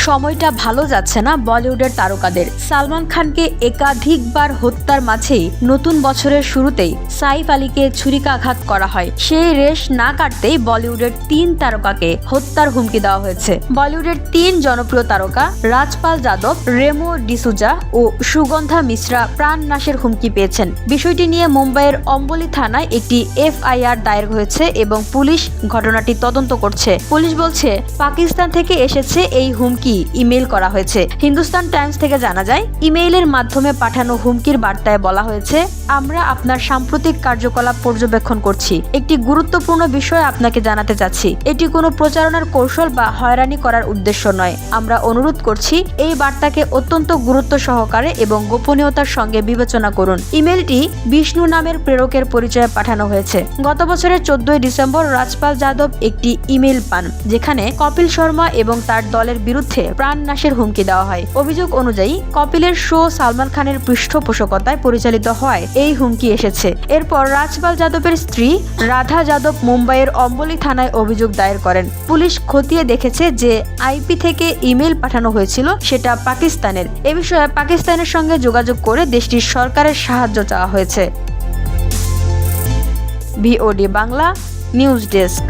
সময়টা ভালো যাচ্ছে না বলিউডের তারকাদের। সালমান খানকে একাধিকবার হত্যার মাঝেই নতুন বছরের শুরুতেই সাইফ আলীকে ছুরিকাঘাত করা হয়। সেই রেশ না কাটতেই বলিউডের 3 তারকাকে হত্যার হুমকি দেওয়া হয়েছে। বলিউডের 3 জনপ্রিয় তারকা রাজপাল যাদব, রেমো ডিসুজা ও সুগন্ধা মিশ্রা প্রাণনাশের হুমকি পেয়েছেন। বিষয়টি নিয়ে মুম্বাইয়ের অম্বলি থানায় একটি এফআইআর দায়ের হয়েছে এবং পুলিশ ঘটনাটি তদন্ত করছে। পুলিশ বলছে পাকিস্তান থেকে এসেছে এই হুমকি ইমেইল করা হয়েছে। হিন্দুস্তান টাইমস থেকে জানা যায়, ইমেইলের মাধ্যমে পাঠানো হুমকির বার্তায় বলা হয়েছে, আমরা আপনার সাম্প্রতিক কার্যকলাপ পর্যবেক্ষণ করছি। একটি গুরুত্বপূর্ণ বিষয় আপনাকে জানাতে চাচ্ছি। এটি কোনো প্রচারণার কৌশল বা হয়রানি করার উদ্দেশ্য নয়। আমরা অনুরোধ করছি এই বার্তাকে অত্যন্ত গুরুত্ব সহকারে এবং গোপনীয়তার সঙ্গে বিবেচনা করুন। ইমেলটি বিষ্ণু নামের প্রেরকের পরিচয়ে পাঠানো হয়েছে। গত বছরের 14 ডিসেম্বর রাজপাল যাদব একটি ইমেল পান, যেখানে কপিল শর্মা এবং তার দলের বিরুদ্ধে প্রাণনাশের হুমকি দেওয়া হয়। অভিযোগ অনুযায়ী কপিলের শো সালমান খানের পৃষ্ঠপোষকতায় পরিচালিত হয় এই হুমকি এসেছে। এরপর রাজপাল যাদবের স্ত্রী রাধা যাদব মুম্বাইয়ের অম্বলি থানায় অভিযোগ দায়ের করেন। পুলিশ খতিয়ে দেখেছে যে আইপি থেকে ইমেল পাঠানো হয়েছিল সেটা পাকিস্তানের। এ বিষয়ে পাকিস্তানের সঙ্গে যোগাযোগ করে দেশটির সরকারের সাহায্য চাওয়া হয়েছে। VOD Bangla news desk.